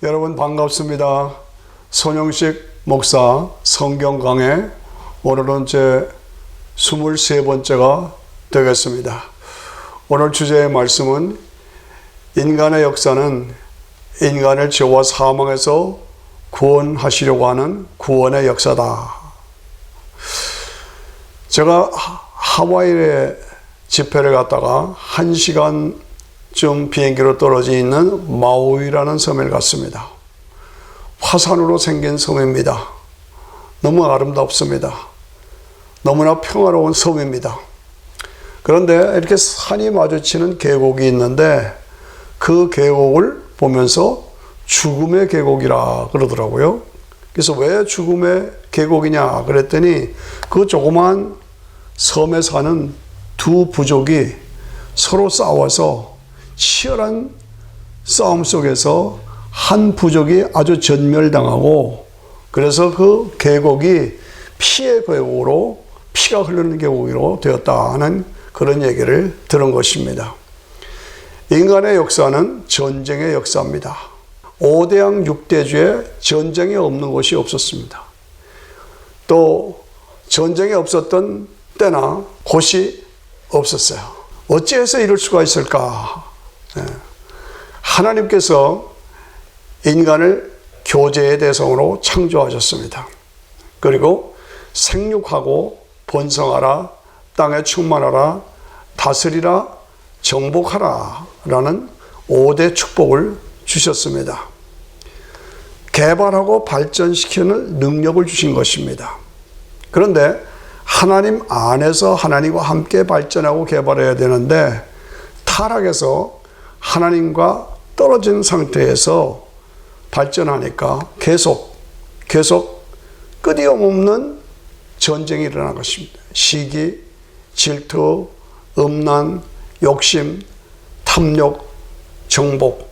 여러분 반갑습니다. 손영식 목사 성경 강해 오늘은 제 23번째가 되겠습니다. 오늘 주제의 말씀은 인간의 역사는 인간을 죄와 사망에서 구원하시려고 하는 구원의 역사다. 제가 하와이에 집회를 갔다가 1시간쯤 비행기로 떨어져 있는 마우이라는 섬에 갔습니다. 화산으로 생긴 섬입니다. 너무 아름답습니다. 너무나 평화로운 섬입니다. 그런데 이렇게 산이 마주치는 계곡이 있는데 그 계곡을 보면서 죽음의 계곡이라 그러더라고요. 그래서 왜 죽음의 계곡이냐 그랬더니 그 조그만 섬에 사는 두 부족이 서로 싸워서 치열한 싸움 속에서 한 부족이 아주 전멸당하고 그래서 그 계곡이 피의 계곡으로 피가 흐르는 계곡으로 되었다는 그런 얘기를 들은 것입니다. 인간의 역사는 전쟁의 역사입니다. 5대양 6대주에 전쟁이 없는 곳이 없었습니다. 또 전쟁이 없었던 때나 곳이 없었어요. 어찌해서 이럴 수가 있을까? 하나님께서 인간을 교제의 대상으로 창조하셨습니다. 그리고 생육하고 번성하라, 땅에 충만하라, 다스리라, 정복하라 라는 5대 축복을 주셨습니다. 개발하고 발전시키는 능력을 주신 것입니다. 그런데 하나님 안에서 하나님과 함께 발전하고 개발해야 되는데 타락해서 하나님과 떨어진 상태에서 발전하니까 계속 끊임없는 전쟁이 일어난 것입니다. 시기, 질투, 음란, 욕심, 탐욕, 정복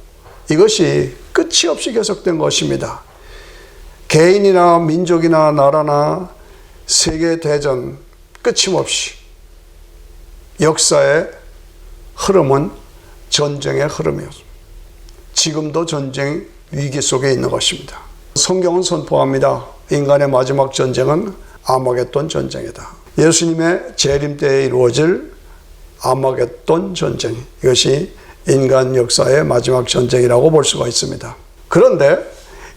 이것이 끝이 없이 계속된 것입니다. 개인이나 민족이나 나라나 세계대전 끊임없이 역사의 흐름은 전쟁의 흐름이었습니다. 지금도 전쟁 위기 속에 있는 것입니다. 성경은 선포합니다. 인간의 마지막 전쟁은 아마겟돈 전쟁이다. 예수님의 재림 때에 이루어질 아마겟돈 전쟁, 이것이 인간 역사의 마지막 전쟁이라고 볼 수가 있습니다. 그런데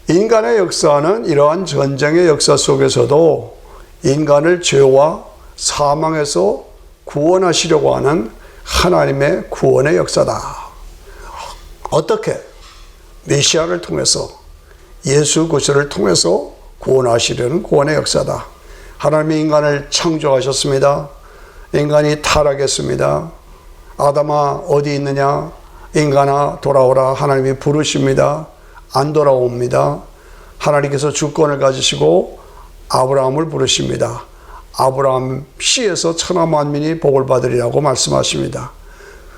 인간의 역사는 이러한 전쟁의 역사 속에서도 인간을 죄와 사망에서 구원하시려고 하는 하나님의 구원의 역사다. 어떻게? 메시아를 통해서 예수 그리스도를 통해서 구원하시려는 구원의 역사다. 하나님이 인간을 창조하셨습니다. 인간이 타락했습니다. 아담아 어디 있느냐? 인간아 돌아오라. 하나님이 부르십니다. 안 돌아옵니다. 하나님께서 주권을 가지시고 아브라함을 부르십니다. 아브라함 씨에서 천하 만민이 복을 받으리라고 말씀하십니다.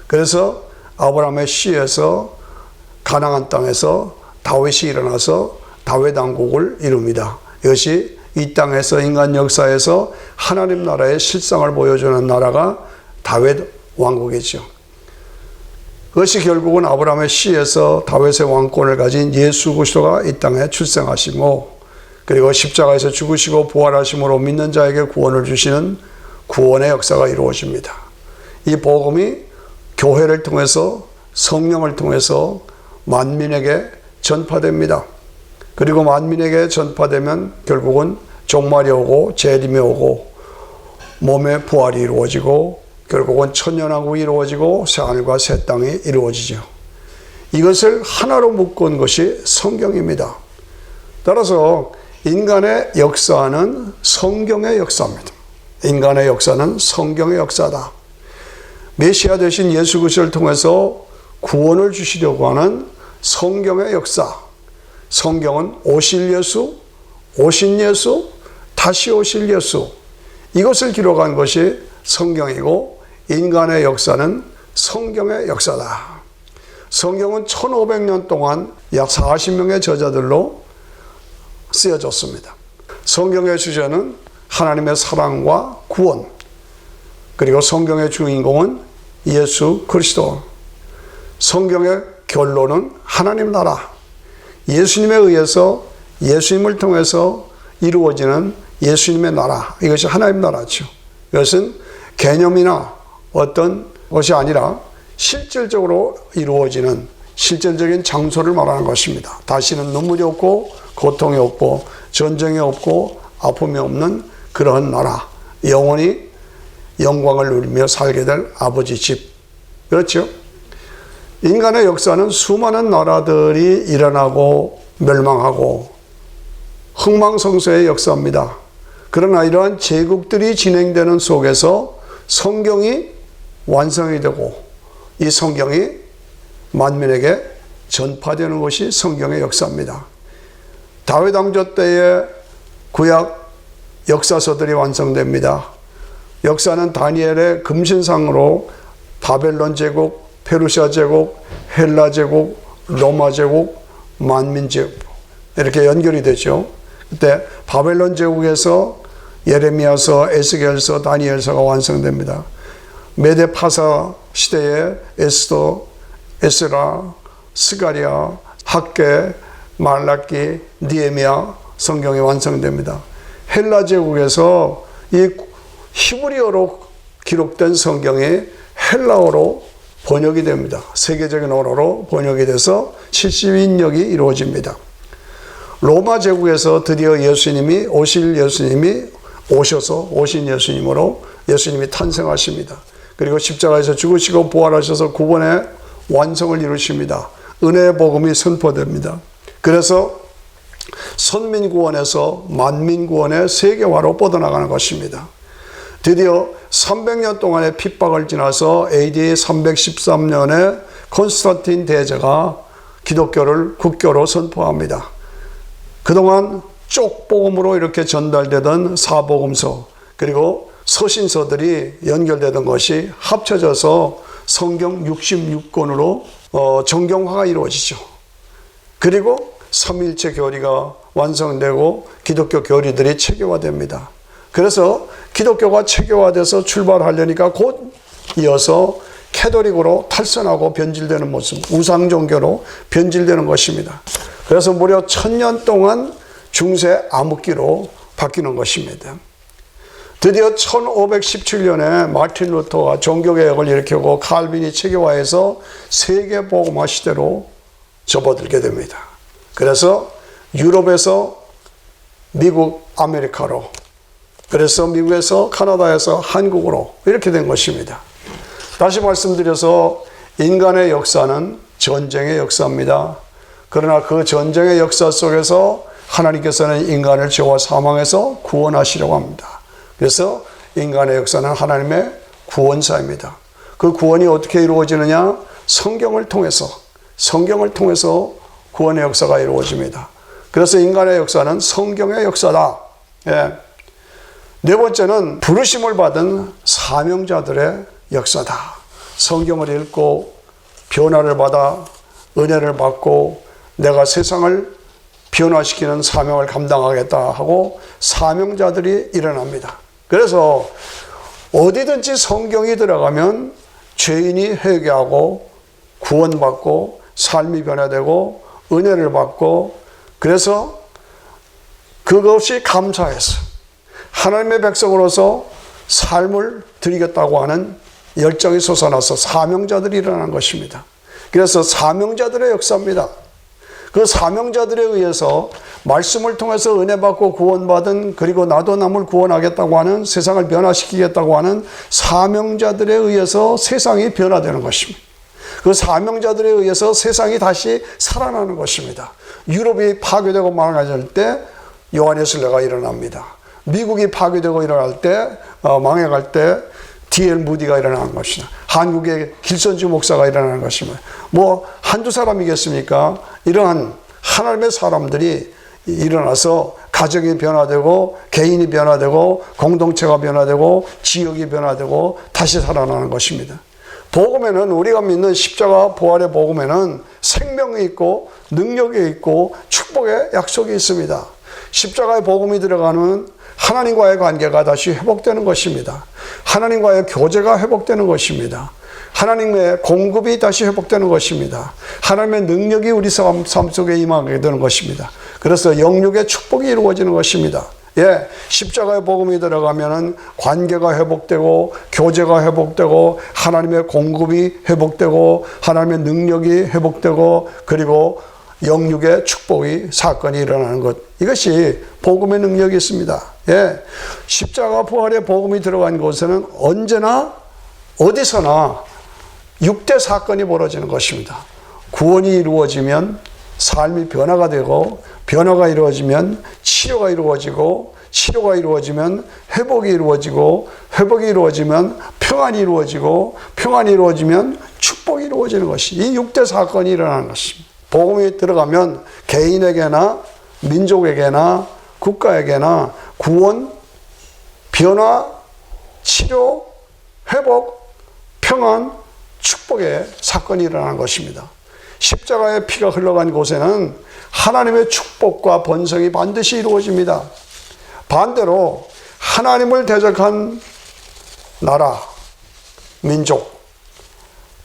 그래서 아브라함의 씨에서 가나안 땅에서 다윗이 일어나서 다윗 왕국을 이룹니다. 이것이 이 땅에서 인간 역사에서 하나님 나라의 실상을 보여주는 나라가 다윗 왕국이죠. 그것이 결국은 아브라함의 씨에서 다윗의 왕권을 가진 예수 그리스도가 이 땅에 출생하시고 그리고 십자가에서 죽으시고 부활하심으로 믿는 자에게 구원을 주시는 구원의 역사가 이루어집니다. 이 복음이 교회를 통해서 성령을 통해서 만민에게 전파됩니다. 그리고 만민에게 전파되면 결국은 종말이 오고 재림이 오고 몸의 부활이 이루어지고 결국은 천년왕국이 이루어지고 새하늘과 새 땅이 이루어지죠. 이것을 하나로 묶은 것이 성경입니다. 따라서 인간의 역사는 성경의 역사입니다. 인간의 역사는 성경의 역사다. 메시아 되신 예수 그리스도를 통해서 구원을 주시려고 하는 성경의 역사. 성경은 오실 예수, 오신 예수, 다시 오실 예수. 이것을 기록한 것이 성경이고 인간의 역사는 성경의 역사다. 성경은 1500년 동안 약 40명의 저자들로 쓰여졌습니다. 성경의 주제는 하나님의 사랑과 구원, 그리고 성경의 주인공은 예수 그리스도. 성경의 결론은 하나님 나라. 예수님에 의해서 예수님을 통해서 이루어지는 예수님의 나라, 이것이 하나님 나라죠. 이것은 개념이나 어떤 것이 아니라 실질적으로 이루어지는 실질적인 장소를 말하는 것입니다. 다시는 눈물이 없고 고통이 없고 전쟁이 없고 아픔이 없는 그러한 나라, 영원히 영광을 누리며 살게 될 아버지 집. 그렇죠? 인간의 역사는 수많은 나라들이 일어나고 멸망하고 흥망성쇠의 역사입니다. 그러나 이러한 제국들이 진행되는 속에서 성경이 완성이 되고 이 성경이 만민에게 전파되는 것이 성경의 역사입니다. 다윗 왕조 때의 구약 역사서들이 완성됩니다. 역사는 다니엘의 금신상으로 바벨론 제국, 페르시아 제국, 헬라 제국, 로마 제국, 만민 제국 이렇게 연결이 되죠. 그때 바벨론 제국에서 예레미야서, 에스겔서, 다니엘서가 완성됩니다. 메데 파사 시대에 에스더, 에스라, 스가랴, 학개, 말라기, 느헤미야 성경이 완성됩니다. 헬라 제국에서 이 히브리어로 기록된 성경이 헬라어로 번역이 됩니다. 세계적인 언어로 번역이 돼서 70인역이 이루어집니다. 로마 제국에서 드디어 예수님이 오신 예수님으로 예수님이 탄생하십니다. 그리고 십자가에서 죽으시고 부활하셔서 구원의 완성을 이루십니다. 은혜의 복음이 선포됩니다. 그래서 선민구원에서 만민구원의 세계화로 뻗어나가는 것입니다. 드디어 300년 동안의 핍박을 지나서 AD 313년에 콘스탄틴 대제가 기독교를 국교로 선포합니다. 그동안 쪽복음으로 이렇게 전달되던 사복음서 그리고 서신서들이 연결되던 것이 합쳐져서 성경 66권으로 정경화가 이루어지죠. 그리고 삼일체 교리가 완성되고 기독교 교리들이 체계화됩니다. 그래서 기독교가 체계화돼서 출발하려니까 곧 이어서 캐톨릭으로 탈선하고 변질되는 모습, 우상 종교로 변질되는 것입니다. 그래서 무려 1000년 동안 중세 암흑기로 바뀌는 것입니다. 드디어 1517년에 마틴 루터가 종교개혁을 일으키고 칼빈이 체계화해서 세계복음화 시대로 접어들게 됩니다. 그래서 유럽에서 미국, 아메리카로, 그래서 미국에서 카나다에서 한국으로 이렇게 된 것입니다. 다시 말씀드려서 인간의 역사는 전쟁의 역사입니다. 그러나 그 전쟁의 역사 속에서 하나님께서는 인간을 죄와 사망에서 구원하시려고 합니다. 그래서 인간의 역사는 하나님의 구원사입니다. 그 구원이 어떻게 이루어지느냐? 성경을 통해서 구원의 역사가 이루어집니다. 그래서 인간의 역사는 성경의 역사다. 예. 네 번째는 부르심을 받은 사명자들의 역사다. 성경을 읽고 변화를 받아 은혜를 받고 내가 세상을 변화시키는 사명을 감당하겠다 하고 사명자들이 일어납니다. 그래서 어디든지 성경이 들어가면 죄인이 회개하고 구원받고 삶이 변화되고 은혜를 받고 그래서 그것이 감사해서 하나님의 백성으로서 삶을 드리겠다고 하는 열정이 솟아나서 사명자들이 일어난 것입니다. 그래서 사명자들의 역사입니다. 그 사명자들에 의해서 말씀을 통해서 은혜 받고 구원받은 그리고 나도 남을 구원하겠다고 하는 세상을 변화시키겠다고 하는 사명자들에 의해서 세상이 변화되는 것입니다. 그 사명자들에 의해서 세상이 다시 살아나는 것입니다. 유럽이 파괴되고 망해질 때 요한의 순례가 일어납니다. 미국이 파괴되고 일어날 때 망해갈 때 D.L. 무디가 일어나는 것이다. 한국의 길선주 목사가 일어나는 것입니다. 뭐 한두 사람이겠습니까? 이러한 하나님의 사람들이 일어나서 가정이 변화되고 개인이 변화되고 공동체가 변화되고 지역이 변화되고 다시 살아나는 것입니다. 복음에는 우리가 믿는 십자가 부활의 복음에는 생명이 있고 능력이 있고 축복의 약속이 있습니다. 십자가의 복음이 들어가는 하나님과의 관계가 다시 회복되는 것입니다. 하나님과의 교제가 회복되는 것입니다. 하나님의 공급이 다시 회복되는 것입니다. 하나님의 능력이 우리 삶 속에 임하게 되는 것입니다. 그래서 영육의 축복이 이루어지는 것입니다. 예, 십자가의 복음이 들어가면은 관계가 회복되고 교제가 회복되고 하나님의 공급이 회복되고 하나님의 능력이 회복되고 그리고 영육의 축복이 사건이 일어나는 것, 이것이 복음의 능력이 있습니다. 예, 십자가 부활의 복음이 들어간 곳에는 언제나 어디서나 6대 사건이 벌어지는 것입니다. 구원이 이루어지면 삶이 변화가 되고, 변화가 이루어지면 치료가 이루어지고, 치료가 이루어지면 회복이 이루어지고, 회복이 이루어지면 평안이 이루어지고, 평안이 이루어지면 축복이 이루어지는 것이, 이 6대 사건이 일어나는 것입니다. 복음이 들어가면 개인에게나 민족에게나 국가에게나 구원, 변화, 치료, 회복, 평안, 축복의 사건이 일어나는 것입니다. 십자가의 피가 흘러간 곳에는 하나님의 축복과 번성이 반드시 이루어집니다. 반대로 하나님을 대적한 나라, 민족,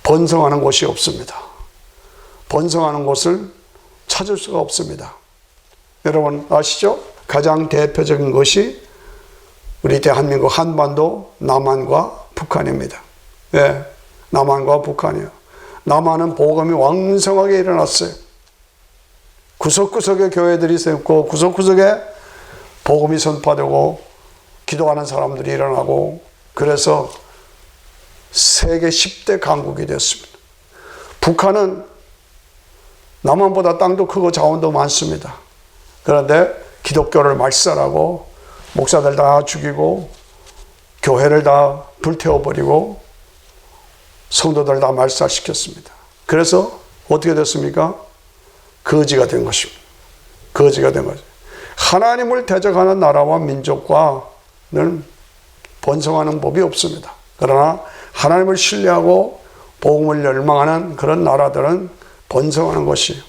번성하는 곳이 없습니다. 번성하는 곳을 찾을 수가 없습니다. 여러분 아시죠? 가장 대표적인 것이 우리 대한민국 한반도 남한과 북한입니다. 예, 남한과 북한이요. 남한은 복음이 왕성하게 일어났어요. 구석구석에 교회들이 있고 구석구석에 복음이 선포되고 기도하는 사람들이 일어나고, 그래서 세계 10대 강국이 됐습니다. 북한은 남한보다 땅도 크고 자원도 많습니다. 그런데 기독교를 말살하고 목사들 다 죽이고 교회를 다 불태워버리고 성도들 다 말살시켰습니다. 그래서 어떻게 됐습니까? 거지가 된 것입니다. 거지가 된 거죠. 하나님을 대적하는 나라와 민족과는 번성하는 법이 없습니다. 그러나 하나님을 신뢰하고 복음을 열망하는 그런 나라들은 번성하는 것이에요.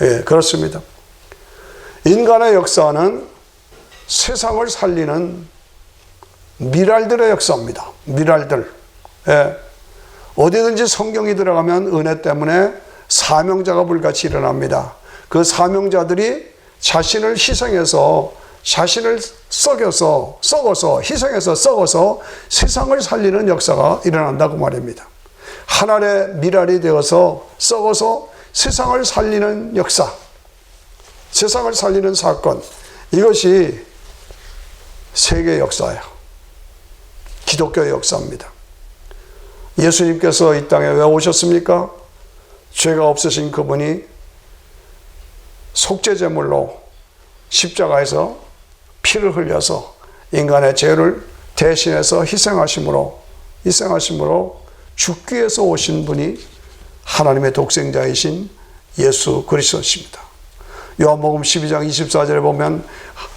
예, 그렇습니다. 인간의 역사는 세상을 살리는 미랄들의 역사입니다. 미랄들. 예. 어디든지 성경이 들어가면 은혜 때문에 사명자가 불같이 일어납니다. 그 사명자들이 자신을 희생해서, 자신을 썩어서 희생해서 썩어서 세상을 살리는 역사가 일어난다고 말입니다. 하늘의 미랄이 되어서 썩어서 세상을 살리는 역사, 세상을 살리는 사건, 이것이 세계 역사예요. 기독교의 역사입니다. 예수님께서 이 땅에 왜 오셨습니까? 죄가 없으신 그분이 속죄제물로 십자가에서 피를 흘려서 인간의 죄를 대신해서 희생하심으로 죽기 위해서 오신 분이 하나님의 독생자이신 예수 그리스도십니다. 요한복음 12장 24절에 보면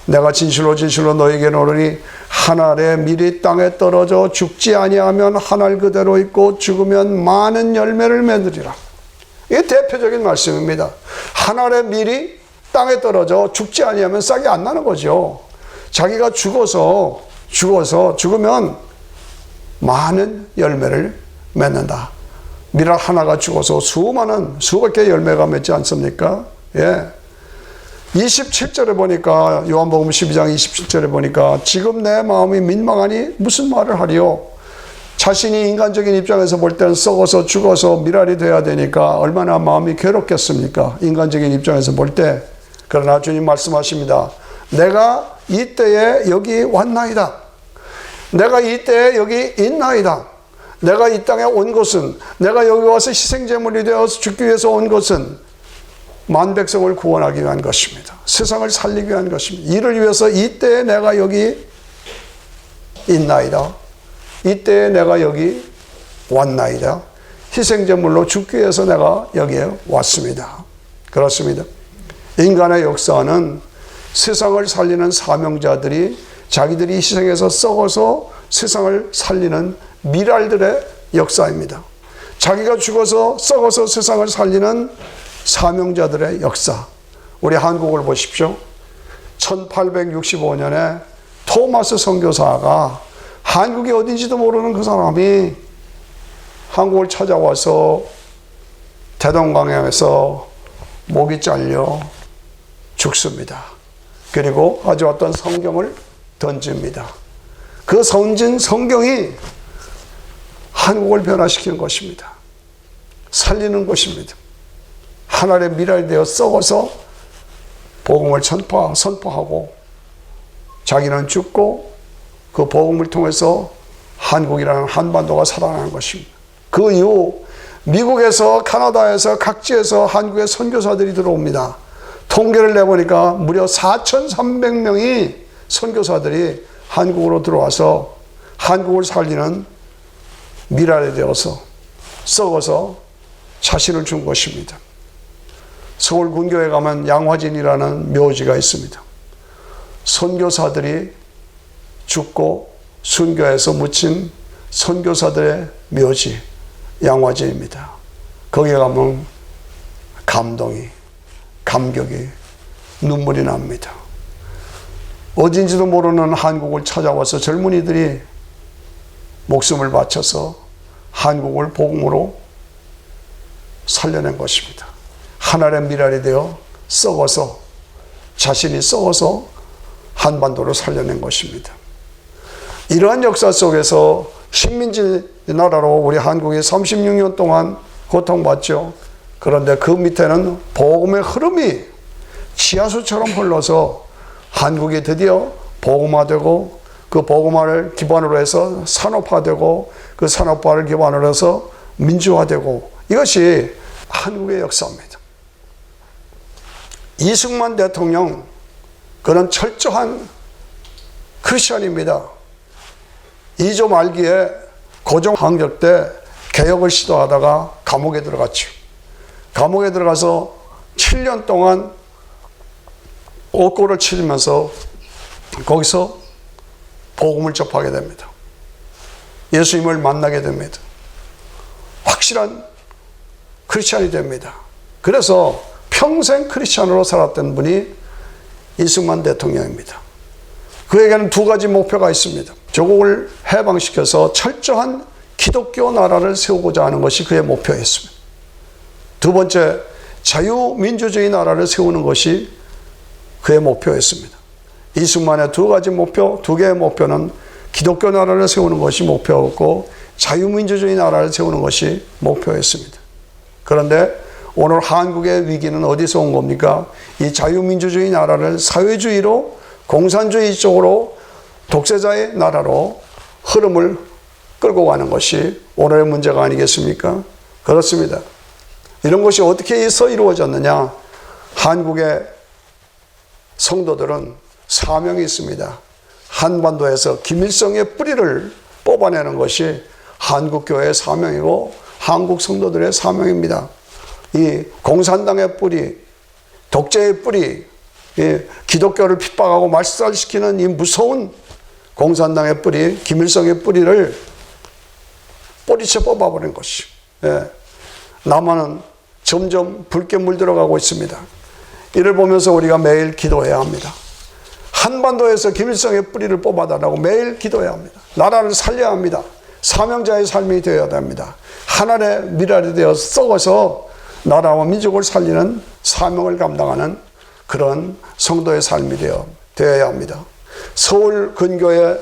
내가 진실로 진실로 너에게 이르노니 한 알의 밀이 땅에 떨어져 죽지 아니하면 한 알 그대로 있고 죽으면 많은 열매를 맺으리라. 이게 대표적인 말씀입니다. 한 알의 밀이 땅에 떨어져 죽지 아니하면 싹이 안 나는 거죠. 자기가 죽으면 많은 열매를 맺는다. 밀 하나가 죽어서 수백 개의 열매가 맺지 않습니까? 예. 27절에 보니까, 요한복음 12장 27절에 보니까 지금 내 마음이 민망하니 무슨 말을 하리요? 자신이 인간적인 입장에서 볼 때는 썩어서 죽어서 미랄이 돼야 되니까 얼마나 마음이 괴롭겠습니까? 인간적인 입장에서 볼 때. 그러나 주님 말씀하십니다. 내가 이때에 여기 왔나이다. 내가 이때에 여기 있나이다. 내가 이 땅에 온 것은, 내가 여기 와서 희생제물이 되어서 죽기 위해서 온 것은 만백성을 구원하기 위한 것입니다. 세상을 살리기 위한 것입니다. 이를 위해서 이때에 내가 여기 있나이다. 이때에 내가 여기 왔나이다. 희생제물로 죽기 위해서 내가 여기에 왔습니다. 그렇습니다. 인간의 역사는 세상을 살리는 사명자들이 자기들이 희생해서 썩어서 세상을 살리는 미랄들의 역사입니다. 자기가 죽어서 썩어서 세상을 살리는 사명자들의 역사. 우리 한국을 보십시오. 1865년에 토마스 선교사가 한국이 어딘지도 모르는 그 사람이 한국을 찾아와서 대동강에서 목이 잘려 죽습니다. 그리고 가져왔던 성경을 던집니다. 그 던진 성경이 한국을 변화시키는 것입니다. 살리는 것입니다. 하나님의 미랄이 되어 썩어서 복음을 선포하고 자기는 죽고 그 복음을 통해서 한국이라는 한반도가 살아나는 것입니다. 그 이후 미국에서 캐나다에서 각지에서 한국에 선교사들이 들어옵니다. 통계를 내보니까 무려 4,300명이 선교사들이 한국으로 들어와서 한국을 살리는 미랄이 되어서 썩어서 자신을 준 것입니다. 서울 군교에 가면 양화진이라는 묘지가 있습니다. 선교사들이 죽고 순교해서 묻힌 선교사들의 묘지 양화진입니다. 거기에 가면 감격이 눈물이 납니다. 어딘지도 모르는 한국을 찾아와서 젊은이들이 목숨을 바쳐서 한국을 복음으로 살려낸 것입니다. 하나님의 미랄이 되어 자신이 썩어서 한반도를 살려낸 것입니다. 이러한 역사 속에서 식민지 나라로 우리 한국이 36년 동안 고통받죠. 그런데 그 밑에는 복음의 흐름이 지하수처럼 흘러서 한국이 드디어 복음화되고 그 복음화를 기반으로 해서 산업화되고 그 산업화를 기반으로 해서 민주화되고 이것이 한국의 역사입니다. 이승만 대통령 그는 철저한 크리스천입니다. 2조 말기에 고종항쟁 때 개혁을 시도하다가 감옥에 들어갔죠. 감옥에 들어가서 7년 동안 옥고를 치르면서 거기서 복음을 접하게 됩니다. 예수님을 만나게 됩니다. 확실한 크리스찬이 됩니다. 그래서 평생 크리스찬으로 살았던 분이 이승만 대통령입니다. 그에게는 두 가지 목표가 있습니다. 조국을 해방시켜서 철저한 기독교 나라를 세우고자 하는 것이 그의 목표였습니다. 두 번째, 자유민주주의 나라를 세우는 것이 그의 목표였습니다. 이승만의 두 개의 목표는 기독교 나라를 세우는 것이 목표였고 자유민주주의 나라를 세우는 것이 목표였습니다. 그런데 오늘 한국의 위기는 어디서 온 겁니까? 이 자유민주주의 나라를 사회주의로 공산주의 쪽으로 독재자의 나라로 흐름을 끌고 가는 것이 오늘의 문제가 아니겠습니까? 그렇습니다. 이런 것이 어떻게 해서 이루어졌느냐? 한국의 성도들은 사명이 있습니다. 한반도에서 김일성의 뿌리를 뽑아내는 것이 한국교회의 사명이고 한국 성도들의 사명입니다. 이 공산당의 뿌리, 독재의 뿌리, 기독교를 핍박하고 말살시키는 이 무서운 공산당의 뿌리, 김일성의 뿌리를 뿌리채 뽑아버린 것이. 남한은 점점 붉게 물들어가고 있습니다. 이를 보면서 우리가 매일 기도해야 합니다. 한반도에서 김일성의 뿌리를 뽑아달라고 매일 기도해야 합니다. 나라를 살려야 합니다. 사명자의 삶이 되어야 됩니다. 하나님의 미랄이 되어 썩어서 나라와 민족을 살리는 사명을 감당하는 그런 성도의 삶이 되어야 합니다. 서울 근교의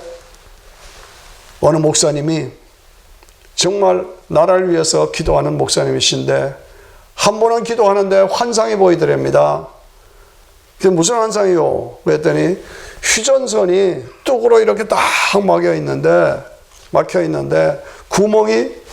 어느 목사님이 정말 나라를 위해서 기도하는 목사님이신데 한 번은 기도하는데 환상이 보이더랍니다. 그게 무슨 환상이요? 그랬더니 휴전선이 뚝으로 이렇게 딱 막혀 있는데 구멍이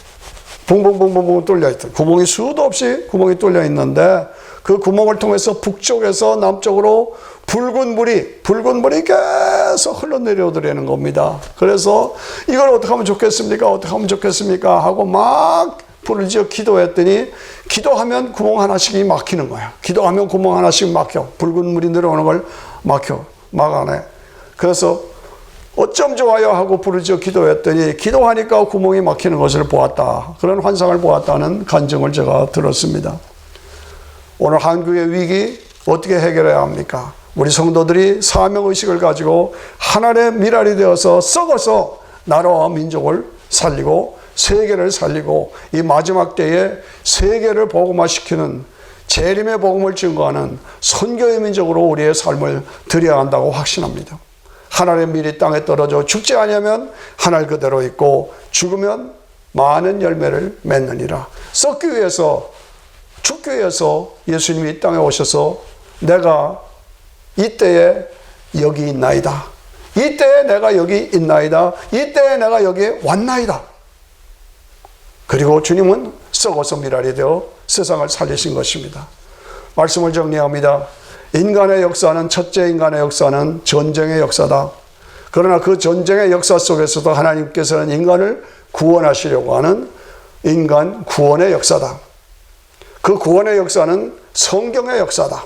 붕붕붕붕 뚫려 있다. 구멍이 수도 없이 구멍이 뚫려 있는데 그 구멍을 통해서 북쪽에서 남쪽으로 붉은 물이 계속 흘러내려오더라는 겁니다. 그래서 이걸 어떻게 하면 좋겠습니까? 하고 막 불을 지어 기도했더니 기도하면 구멍 하나씩이 막히는 거야. 기도하면 구멍 하나씩 막혀. 붉은 물이 내려오는 걸 막아내. 그래서 어쩜 좋아요 하고 불을 지어 기도했더니 기도하니까 구멍이 막히는 것을 보았다. 그런 환상을 보았다는 간증을 제가 들었습니다. 오늘 한국의 위기 어떻게 해결해야 합니까? 우리 성도들이 사명의식을 가지고 하나님의 미랄이 되어서 썩어서 나라와 민족을 살리고 세계를 살리고 이 마지막 때에 세계를 복음화시키는 재림의 복음을 증거하는 선교의 민족으로 우리의 삶을 드려야 한다고 확신합니다. 하늘의 밀이 땅에 떨어져 죽지 아니하면 하늘 그대로 있고 죽으면 많은 열매를 맺느니라. 썩기 위해서, 죽기 위해서 예수님이 이 땅에 오셔서 내가 이때에 여기 있나이다, 이때에 내가 여기 있나이다, 이때에 내가 여기 왔나이다. 그리고 주님은 썩어서 미랄이 되어 세상을 살리신 것입니다. 말씀을 정리합니다. 인간의 역사는, 첫째 인간의 역사는 전쟁의 역사다. 그러나 그 전쟁의 역사 속에서도 하나님께서는 인간을 구원하시려고 하는 인간 구원의 역사다. 그 구원의 역사는 성경의 역사다.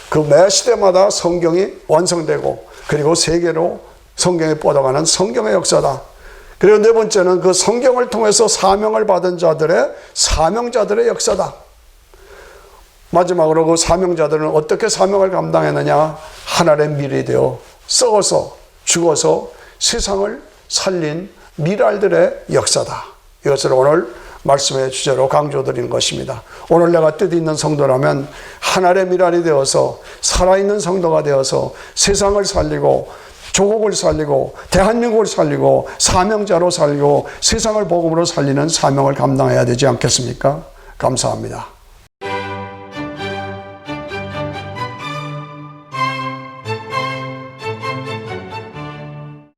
그 매 시대마다 성경이 완성되고 그리고 세계로 성경이 뻗어가는 성경의 역사다. 그리고 네 번째는 그 성경을 통해서 사명을 받은 자들의 사명자들의 역사다. 마지막으로 그 사명자들은 어떻게 사명을 감당했느냐? 하늘의 밀이 되어 썩어서 죽어서 세상을 살린 미랄들의 역사다. 이것을 오늘 말씀의 주제로 강조드리는 것입니다. 오늘 내가 뜻있는 성도라면 하늘의 미랄이 되어서 살아있는 성도가 되어서 세상을 살리고 조국을 살리고 대한민국을 살리고 사명자로 살리고 세상을 복음으로 살리는 사명을 감당해야 되지 않겠습니까? 감사합니다.